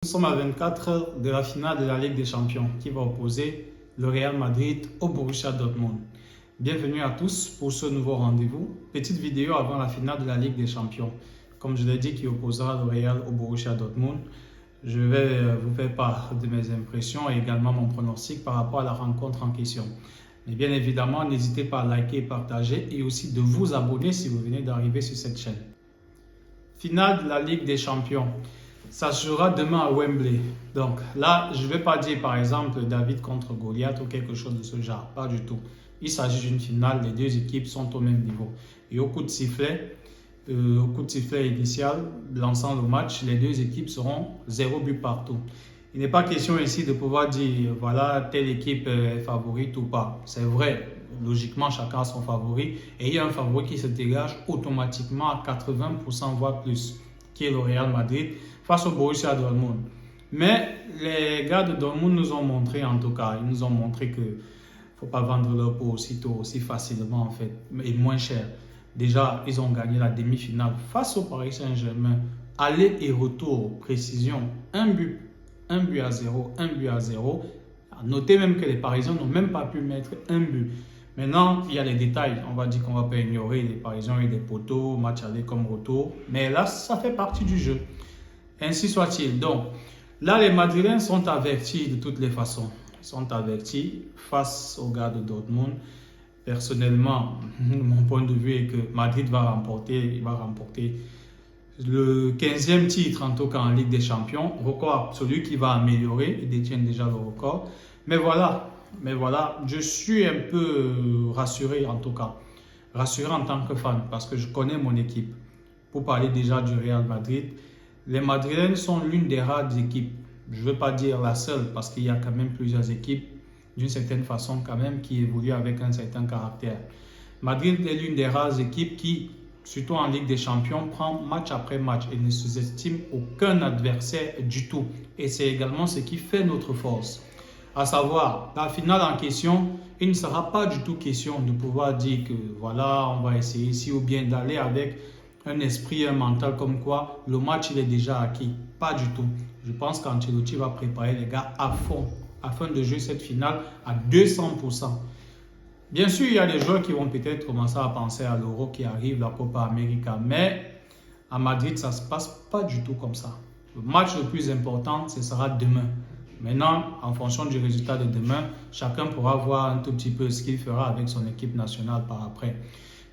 sommes à 24 heures de la finale de la Ligue des Champions qui va opposer le Real Madrid au Borussia Dortmund. Bienvenue à tous pour ce nouveau rendez-vous. Petite vidéo avant la finale de la Ligue des Champions. Comme je l'ai dit, qui opposera le Real au Borussia Dortmund. Je vais vous faire part de mes impressions et également mon pronostic par rapport à la rencontre en question. Mais bien évidemment, n'hésitez pas à liker, partager et aussi de vous abonner si vous venez d'arriver sur cette chaîne. Finale de la Ligue des Champions. Ça sera demain à Wembley. Donc là, je ne vais pas dire par exemple David contre Goliath ou quelque chose de ce genre. Pas du tout. Il s'agit d'une finale, les deux équipes sont au même niveau. Et au coup de sifflet initial, lançant le match, les deux équipes seront 0 but partout. Il n'est pas question ici de pouvoir dire, voilà, telle équipe est favorite ou pas. C'est vrai, logiquement, chacun a son favori. Et il y a un favori qui se dégage automatiquement à 80% voire plus, qui est le Real Madrid, face au Borussia Dortmund. Mais les gars de Dortmund nous ont montré, en tout cas, ils nous ont montré que faut pas vendre leur peau aussitôt, aussi facilement en fait, et moins cher. Déjà, ils ont gagné la demi-finale face au Paris Saint-Germain. Aller et retour, précision, un but à 0, un but à 0. Notez même que les Parisiens n'ont même pas pu mettre un but. Maintenant, il y a les détails. On va dire qu'on ne va pas ignorer. Les Parisiens ont eu des poteaux, match aller comme retour. Mais là, ça fait partie du jeu. Ainsi soit-il. Donc, là, les Madrilènes sont avertis de toutes les façons. Ils sont avertis face aux gars de Dortmund. Personnellement, mon point de vue est que Madrid va remporter le 15e titre, en tout cas en Ligue des Champions. Record absolu qui va améliorer. Il détient déjà le record. Mais voilà, je suis un peu rassuré en tout cas. Rassuré en tant que fan parce que je connais mon équipe. Pour parler déjà du Real Madrid, les Madrilènes sont l'une des rares équipes. Je ne veux pas dire la seule parce qu'il y a quand même plusieurs équipes d'une certaine façon quand même qui évoluent avec un certain caractère. Madrid est l'une des rares équipes qui, surtout en Ligue des Champions, prend match après match et ne sous-estime aucun adversaire du tout. Et c'est également ce qui fait notre force. À savoir, la finale en question, il ne sera pas du tout question de pouvoir dire que voilà, on va essayer ici ou bien d'aller avec un esprit, un mental comme quoi le match il est déjà acquis. Pas du tout. Je pense qu'Ancelotti va préparer les gars à fond afin de jouer cette finale à 200%. Bien sûr, il y a des joueurs qui vont peut-être commencer à penser à l'Euro qui arrive, la Copa América, mais à Madrid, ça ne se passe pas du tout comme ça. Le match le plus important, ce sera demain. Maintenant, en fonction du résultat de demain, chacun pourra voir un tout petit peu ce qu'il fera avec son équipe nationale par après.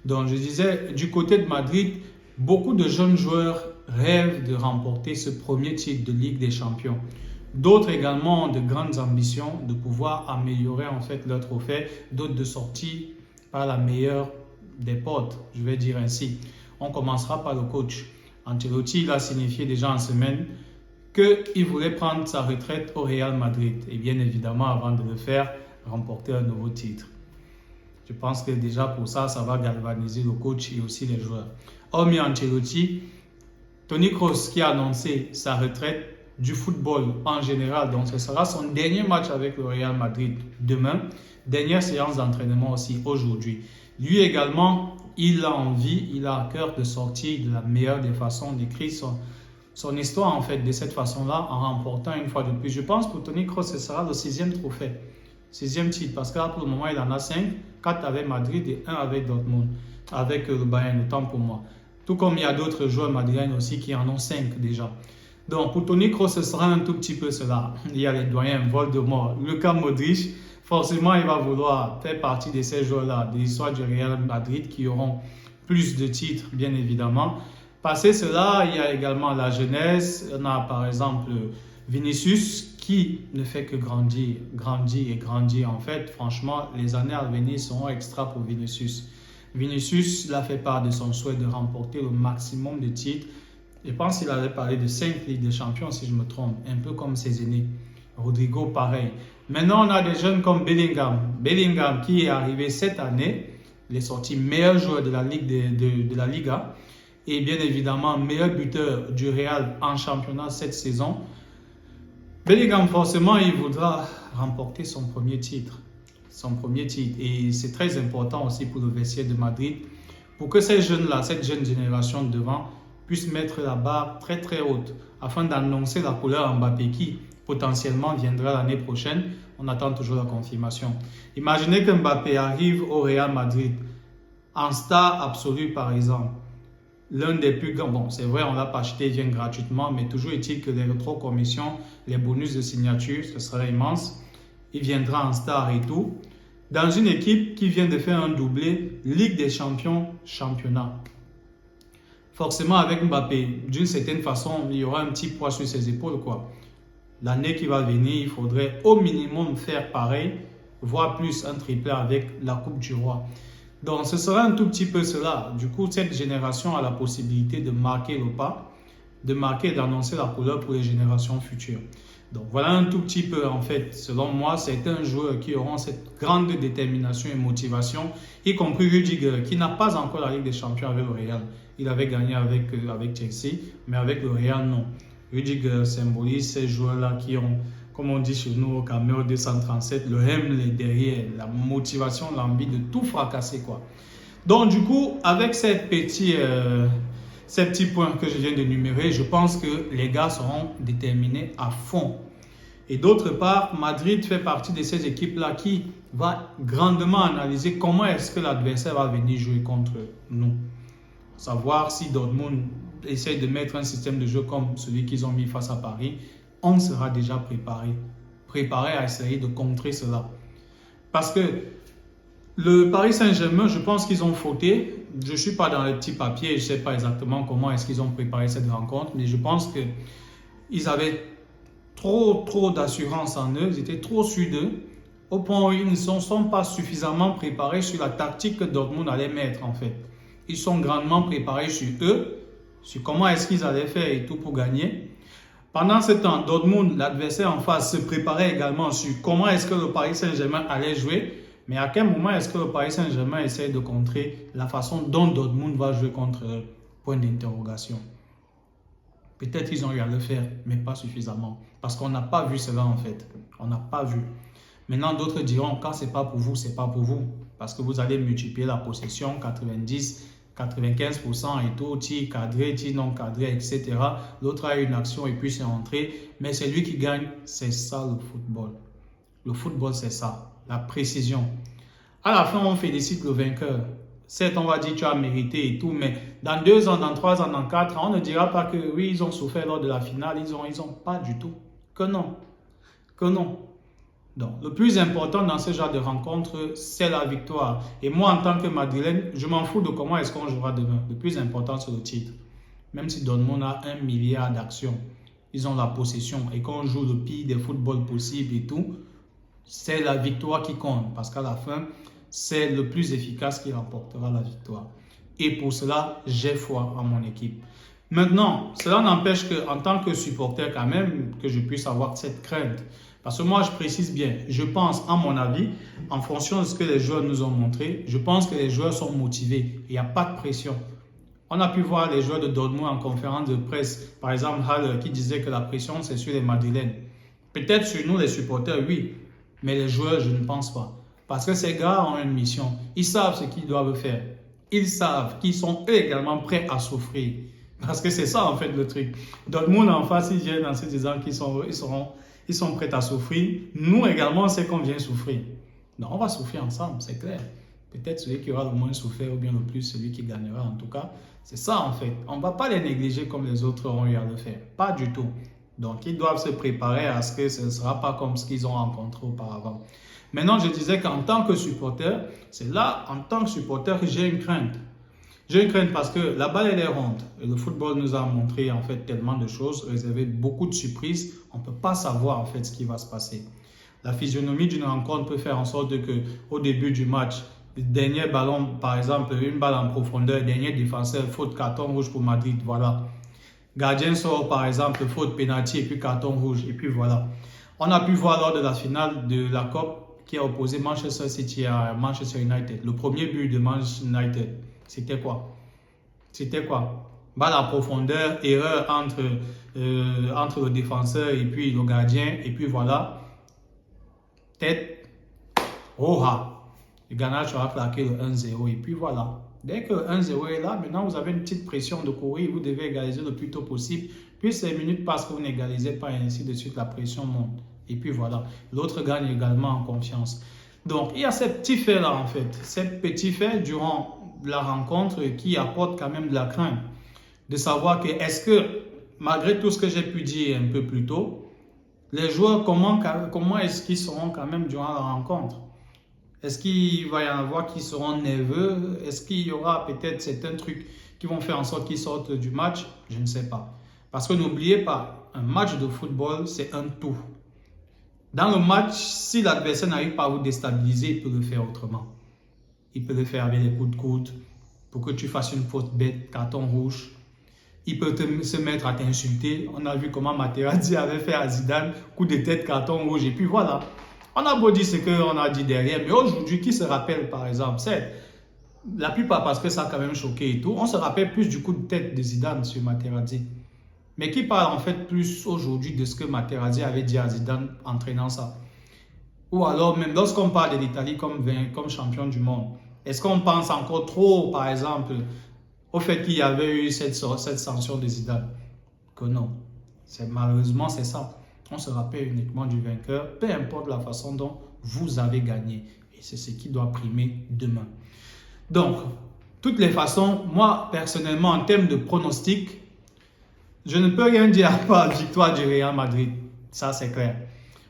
Donc, je disais, du côté de Madrid, beaucoup de jeunes joueurs rêvent de remporter ce premier titre de Ligue des Champions. D'autres également ont de grandes ambitions de pouvoir améliorer en fait leur trophée, d'autres de sortir par la meilleure des portes, je vais dire ainsi. On commencera par le coach. Ancelotti il a signifié déjà en semaine qu'il voulait prendre sa retraite au Real Madrid et bien évidemment avant de le faire, remporter un nouveau titre. Je pense que déjà pour ça, ça va galvaniser le coach et aussi les joueurs. Hormis Ancelotti, Toni Kroos qui a annoncé sa retraite du football en général, donc ce sera son dernier match avec le Real Madrid demain, dernière séance d'entraînement aussi aujourd'hui. Lui également, il a envie, il a à cœur de sortir de la meilleure des façons, d'écrire son histoire en fait de cette façon-là en remportant une fois de plus. Je pense pour Toni Kroos, ce sera le 6e trophée, 6e titre, parce que là pour le moment il en a 5, 4 avec Madrid et 1 avec Dortmund, avec le Bayern, autant pour moi. Tout comme il y a d'autres joueurs madrilènes aussi qui en ont 5 déjà. Donc pour Toni Kroos, ce sera un tout petit peu cela. Il y a les doyens, Voldemort, Luka Modric. Forcément, il va vouloir faire partie de ces joueurs-là, de l'histoire du Real Madrid qui auront plus de titres, bien évidemment. Passé cela, il y a également la jeunesse. On a par exemple Vinicius qui ne fait que grandir en fait. Franchement, les années à venir seront extra pour Vinicius. Vinicius l'a fait part de son souhait de remporter le maximum de titres. Je pense qu'il avait parlé de 5 Ligues des Champions, si je me trompe, un peu comme ses aînés. Rodrigo, pareil. Maintenant, on a des jeunes comme Bellingham. Bellingham qui est arrivé cette année, il est sorti meilleur joueur de la Ligue de la Liga et bien évidemment meilleur buteur du Real en championnat cette saison. Bellingham, forcément, il voudra remporter son premier titre. Et c'est très important aussi pour le vestiaire de Madrid pour que ces jeunes-là, cette jeune génération de devant, puisse mettre la barre très très haute afin d'annoncer la couleur Mbappé qui potentiellement viendra l'année prochaine. On attend toujours la confirmation. Imaginez que Mbappé arrive au Real Madrid en star absolu par exemple. L'un des plus grands, bon c'est vrai on ne l'a pas acheté, il vient gratuitement, mais toujours est-il que les rétro-commissions, les bonus de signature, ce serait immense. Il viendra en star et tout. Dans une équipe qui vient de faire un doublé, Ligue des Champions, championnat. Forcément avec Mbappé, d'une certaine façon, il y aura un petit poids sur ses épaules, quoi. L'année qui va venir, il faudrait au minimum faire pareil, voire plus un triplé avec la Coupe du Roi. Donc ce sera un tout petit peu cela. Du coup, cette génération a la possibilité de marquer le pas, de marquer et d'annoncer la couleur pour les générations futures. Donc voilà un tout petit peu en fait, selon moi, c'est un joueur qui aura cette grande détermination et motivation, y compris Rudiger, qui n'a pas encore la Ligue des Champions avec le Real. Il avait gagné avec Chelsea, mais avec le Real, non. Rudiger symbolise ces joueurs-là qui ont, comme on dit chez nous au Cameroun 237, le Hemley derrière, la motivation, l'envie de tout fracasser, quoi. Donc du coup, avec ces petits points que je viens de numérer, je pense que les gars seront déterminés à fond. Et d'autre part, Madrid fait partie de ces équipes-là qui va grandement analyser comment est-ce que l'adversaire va venir jouer contre nous. Savoir si Dortmund essaie de mettre un système de jeu comme celui qu'ils ont mis face à Paris, on sera déjà préparé à essayer de contrer cela. Parce que le Paris Saint-Germain, je pense qu'ils ont fauté. Je ne suis pas dans les petits papiers, je ne sais pas exactement comment est-ce qu'ils ont préparé cette rencontre, mais je pense qu'ils avaient trop d'assurance en eux, ils étaient trop sûrs d'eux, au point où ils ne sont pas suffisamment préparés sur la tactique que Dortmund allait mettre en fait. Ils sont grandement préparés sur eux, sur comment est-ce qu'ils allaient faire et tout pour gagner. Pendant ce temps, Dortmund, l'adversaire en face, se préparait également sur comment est-ce que le Paris Saint-Germain allait jouer. Mais à quel moment est-ce que le Paris Saint-Germain essaie de contrer la façon dont Dortmund va jouer contre eux? Point d'interrogation. Peut-être qu'ils ont eu à le faire, mais pas suffisamment. Parce qu'on n'a pas vu cela en fait. On n'a pas vu. Maintenant, d'autres diront, quand ce n'est pas pour vous, ce n'est pas pour vous. Parce que vous allez multiplier la possession, 90, 95% et tout, tir cadré, tir non cadré, etc. L'autre a une action et puis c'est entré. Mais c'est lui qui gagne. C'est ça le football. Le football, c'est ça. La précision. À la fin, on félicite le vainqueur. Certes, on va dire tu as mérité et tout, mais dans 2 ans, dans 3 ans, dans 4 ans, on ne dira pas que oui, ils ont souffert lors de la finale. Ils ont pas du tout. Que non. Que non. Donc, le plus important dans ce genre de rencontre, c'est la victoire. Et moi, en tant que Madrilène, je m'en fous de comment est-ce qu'on jouera demain. Le plus important, c'est le titre. Même si Dortmund a 1 milliard d'actions, ils ont la possession et qu'on joue le pire des footballs possibles et tout, c'est la victoire qui compte. Parce qu'à la fin, c'est le plus efficace qui remportera la victoire. Et pour cela, j'ai foi en mon équipe. Maintenant, cela n'empêche qu'en tant que supporter quand même, que je puisse avoir cette crainte. Parce que moi, je précise bien, je pense, à mon avis, en fonction de ce que les joueurs nous ont montré, je pense que les joueurs sont motivés. Il n'y a pas de pression. On a pu voir les joueurs de Dortmund en conférence de presse, par exemple Haller, qui disait que la pression, c'est sur les Madrilènes. Peut-être sur nous, les supporters, oui, mais les joueurs, je ne pense pas. Parce que ces gars ont une mission. Ils savent ce qu'ils doivent faire. Ils savent qu'ils sont eux également prêts à souffrir. Parce que c'est ça en fait le truc. Dortmund en face, ils viennent en se disant qu'ils sont prêts à souffrir. Nous également, on sait qu'on vient souffrir. Donc on va souffrir ensemble, c'est clair. Peut-être celui qui aura le moins souffert ou bien le plus, celui qui gagnera en tout cas. C'est ça en fait. On ne va pas les négliger comme les autres ont eu à le faire. Pas du tout. Donc ils doivent se préparer à ce que ce ne sera pas comme ce qu'ils ont rencontré auparavant. Maintenant, je disais qu'en tant que supporter, c'est là, en tant que supporter, que j'ai une crainte. J'ai une crainte parce que la balle, elle est ronde. Et le football nous a montré en fait tellement de choses, réservé beaucoup de surprises. On ne peut pas savoir en fait ce qui va se passer. La physionomie d'une rencontre peut faire en sorte que au début du match, le dernier ballon, par exemple, une balle en profondeur, dernier défenseur, faute, carton rouge pour Madrid, voilà. Gardien sort par exemple, faute, penalty et puis carton rouge et puis voilà. On a pu voir lors de la finale de la Coupe qui a opposé Manchester City à Manchester United. Le premier but de Manchester United, c'était quoi? C'était quoi? Balle en profondeur, erreur entre le défenseur et puis le gardien. Et puis voilà. Tête. Oh ha! Le Ghana sera claqué le 1-0. Et puis voilà. Dès que 1-0 est là, maintenant vous avez une petite pression de courir, vous devez égaliser le plus tôt possible. Puis ces minutes passent que vous n'égalisez pas et ainsi de suite, la pression monte. Et puis voilà, l'autre gagne également en confiance. Donc il y a ces petits faits-là en fait, ces petits faits durant la rencontre qui apportent quand même de la crainte. De savoir que est-ce que, malgré tout ce que j'ai pu dire un peu plus tôt, les joueurs, comment est-ce qu'ils seront quand même durant la rencontre? Est-ce qu'il va y en avoir qui seront nerveux? Est-ce qu'il y aura peut-être certains trucs qui vont faire en sorte qu'ils sortent du match? Je ne sais pas. Parce que n'oubliez pas, un match de football, c'est un tout. Dans le match, si l'adversaire n'arrive pas à vous déstabiliser, il peut le faire autrement. Il peut le faire avec des coups de coude pour que tu fasses une faute bête, carton rouge. Il peut se mettre à t'insulter. On a vu comment Materazzi avait fait à Zidane, coup de tête, carton rouge. Et puis voilà. On a beau dire ce qu'on a dit derrière, mais aujourd'hui, qui se rappelle par exemple, c'est la plupart parce que ça a quand même choqué et tout, on se rappelle plus du coup de tête de Zidane sur Materazzi. Mais qui parle en fait plus aujourd'hui de ce que Materazzi avait dit à Zidane entraînant ça? Ou alors même lorsqu'on parle de l'Italie comme champion du monde, est-ce qu'on pense encore trop par exemple au fait qu'il y avait eu cette sanction de Zidane? Que non. Malheureusement, c'est ça. On se rappelle uniquement du vainqueur, peu importe la façon dont vous avez gagné. Et c'est ce qui doit primer demain. Donc, toutes les façons, moi, personnellement, en termes de pronostic, je ne peux rien dire à part victoire du Real Madrid. Ça, c'est clair.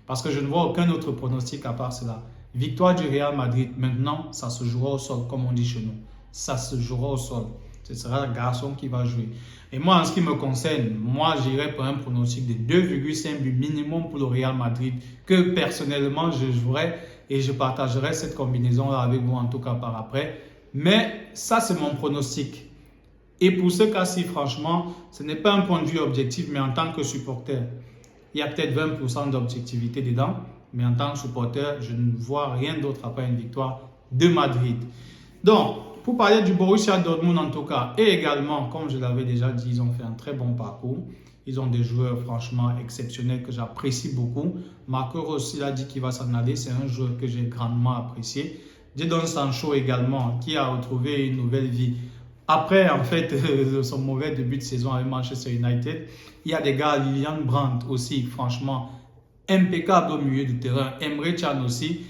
Parce que je ne vois aucun autre pronostic à part cela. Victoire du Real Madrid. Maintenant, ça se jouera au sol, comme on dit chez nous. Ça se jouera au sol. Ce sera le garçon qui va jouer. Et moi, en ce qui me concerne, moi, j'irai pour un pronostic de 2,5 buts minimum pour le Real Madrid, que personnellement, je jouerai et je partagerai cette combinaison-là avec vous, en tout cas par après. Mais ça, c'est mon pronostic. Et pour ce cas-ci, franchement, ce n'est pas un point de vue objectif, mais en tant que supporter, il y a peut-être 20% d'objectivité dedans, mais en tant que supporter, je ne vois rien d'autre après une victoire de Madrid. Donc, pour parler du Borussia Dortmund en tout cas, et également, comme je l'avais déjà dit, ils ont fait un très bon parcours. Ils ont des joueurs franchement exceptionnels que j'apprécie beaucoup. Marco Rossi a dit qu'il va s'en aller, c'est un joueur que j'ai grandement apprécié. Jadon Sancho également, qui a retrouvé une nouvelle vie. Après, en fait, son mauvais début de saison avec Manchester United, il y a des gars, Lilian Brandt aussi, franchement, impeccable au milieu du terrain. Emre Can aussi.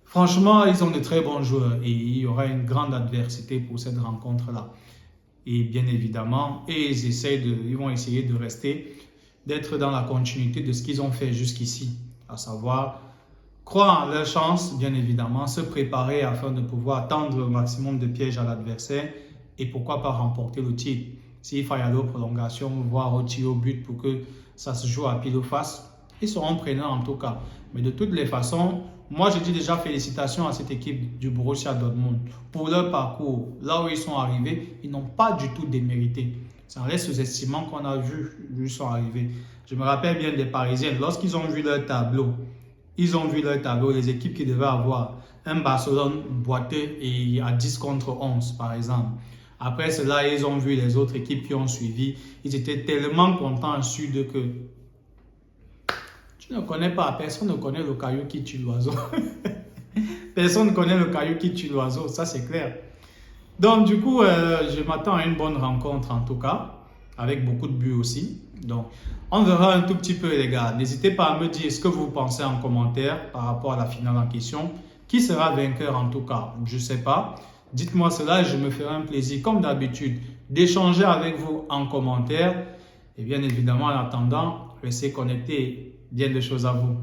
Franchement, ils ont de très bons joueurs et il y aura une grande adversité pour cette rencontre-là. Et bien évidemment, ils vont essayer de rester, d'être dans la continuité de ce qu'ils ont fait jusqu'ici, à savoir croire en leur chance, bien évidemment, se préparer afin de pouvoir tendre le maximum de pièges à l'adversaire et pourquoi pas remporter le titre. S'il faut y aller aux prolongations, voire au tir au but pour que ça se joue à pile ou face, ils seront prenants en tout cas. Mais de toutes les façons, moi je dis déjà félicitations à cette équipe du Borussia Dortmund pour leur parcours. Là où ils sont arrivés, ils n'ont pas du tout démérité. C'est en les sous-estimant qu'on a vu où ils sont arrivés. Je me rappelle bien des Parisiens, lorsqu'ils ont vu leur tableau, les équipes qui devaient avoir un Barcelone boiteux et à 10 contre 11 par exemple. Après cela, ils ont vu les autres équipes qui ont suivi. Ils étaient tellement contents sûrs de que tu ne connais pas, personne ne connaît le caillou qui tue l'oiseau. Personne ne connaît le caillou qui tue l'oiseau, ça c'est clair. Donc du coup, je m'attends à une bonne rencontre en tout cas, avec beaucoup de buts aussi. Donc on verra un tout petit peu les gars. N'hésitez pas à me dire ce que vous pensez en commentaire par rapport à la finale en question. Qui sera vainqueur en tout cas? Je ne sais pas. Dites-moi cela et je me ferai un plaisir comme d'habitude d'échanger avec vous en commentaire. Et bien évidemment en attendant, restez connectés. Bien de choses à vous.